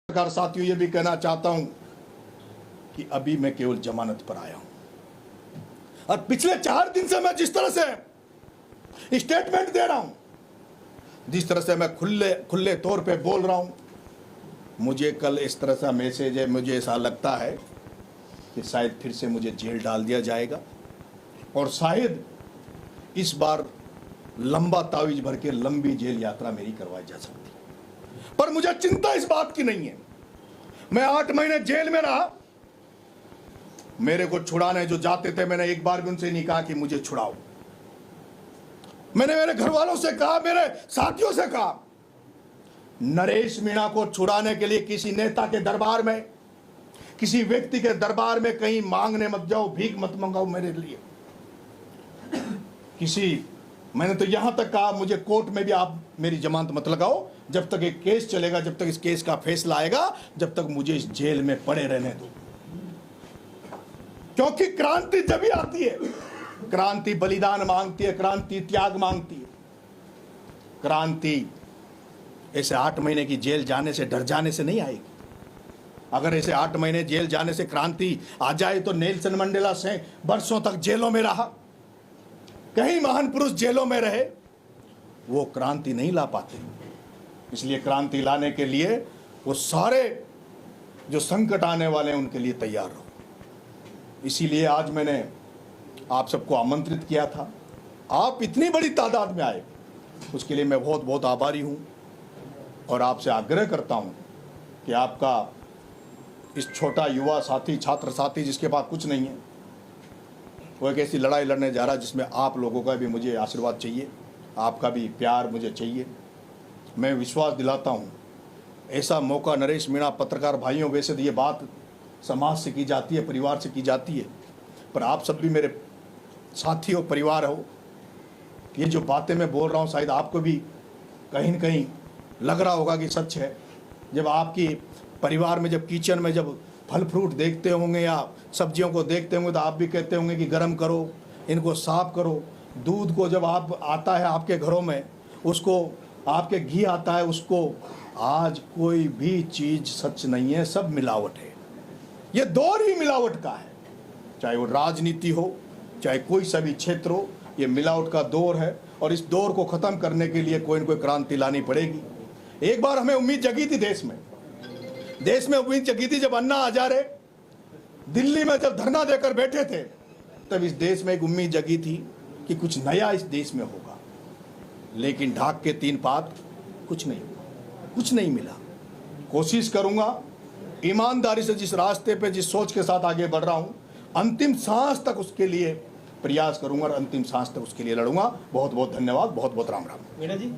पत्रकार साथियों, ये भी कहना चाहता हूं कि अभी मैं केवल जमानत पर आया हूं और पिछले 4 दिन से मैं जिस तरह से स्टेटमेंट दे रहा हूं, जिस तरह से मैं खुले तौर पे बोल रहा हूं, मुझे कल इस तरह का मैसेज है, मुझे ऐसा लगता है कि शायद फिर से मुझे जेल डाल दिया जाएगा और शायद इस बार लंबा तावीज भर के लंबी जेल यात्रा मेरी करवाई जा सकती है। पर मुझे चिंता इस बात की नहीं है। मैं 8 महीने जेल में रहा। मेरे को छुड़ाने जो जाते थे, मैंने एक बार भी उनसे नहीं कहा कि मुझे छुड़ाओ। मैंने मेरे घर वालों से कहा, मेरे साथियों से कहा, नरेश मीणा को छुड़ाने के लिए किसी नेता के दरबार में, किसी व्यक्ति के दरबार में कहीं मांगने मत जाओ, भीख मत मंगाओ मेरे लिए। मैंने तो यहां तक कहा, मुझे कोर्ट में भी आप मेरी जमानत मत लगाओ, जब तक एक केस चलेगा, जब तक इस केस का फैसला आएगा, जब तक मुझे इस जेल में पड़े रहने दो। क्योंकि क्रांति जब भी आती है, क्रांति बलिदान मांगती है, क्रांति त्याग मांगती है। क्रांति ऐसे 8 महीने की जेल जाने से, डर जाने से नहीं आएगी। अगर ऐसे 8 महीने जेल जाने से क्रांति आ जाए तो नेल्सन मंडेला से वर्षों तक जेलों में रहा, कई महान पुरुष जेलों में रहे, वो क्रांति नहीं ला पाते। इसलिए क्रांति लाने के लिए वो सारे जो संकट आने वाले हैं उनके लिए तैयार रहो। इसीलिए आज मैंने आप सबको आमंत्रित किया था। आप इतनी बड़ी तादाद में आए, उसके लिए मैं बहुत बहुत आभारी हूं और आपसे आग्रह करता हूं कि आपका इस छोटा युवा साथी, छात्र साथी जिसके पास कुछ नहीं है, वो एक ऐसी लड़ाई लड़ने जा रहा है जिसमें आप लोगों का भी मुझे आशीर्वाद चाहिए, आपका भी प्यार मुझे चाहिए। मैं विश्वास दिलाता हूँ, ऐसा मौका नरेश मीणा पत्रकार भाइयों, वैसे तो ये बात समाज से की जाती है, परिवार से की जाती है, पर आप सब भी मेरे साथी हो, परिवार हो। ये जो बातें मैं बोल रहा हूँ शायद आपको भी कहीं न कहीं लग रहा होगा कि सच है। जब आपकी परिवार में, जब किचन में जब फल फ्रूट देखते होंगे या सब्जियों को देखते होंगे तो आप भी कहते होंगे कि गर्म करो, इनको साफ करो। दूध को जब आप आता है आपके घरों में, उसको आपके घी आता है, उसको आज कोई भी चीज़ सच नहीं है, सब मिलावट है। ये दौर ही मिलावट का है, चाहे वो राजनीति हो, चाहे कोई सा भी क्षेत्र हो, ये मिलावट का दौर है और इस दौर को ख़त्म करने के लिए कोई न कोई क्रांति लानी पड़ेगी। एक बार हमें उम्मीद जगी थी, देश में उम्मीद जगी थी, जब अन्ना हजारे दिल्ली में जब धरना देकर बैठे थे, तब इस देश में एक उम्मीद जगी थी कि कुछ नया इस देश में होगा। लेकिन ढाक के 3 पात, कुछ नहीं मिला। कोशिश करूंगा ईमानदारी से, जिस रास्ते पे, जिस सोच के साथ आगे बढ़ रहा हूं, अंतिम सांस तक उसके लिए प्रयास करूंगा और अंतिम सांस तक उसके लिए लड़ूंगा। बहुत बहुत धन्यवाद, बहुत बहुत राम राम।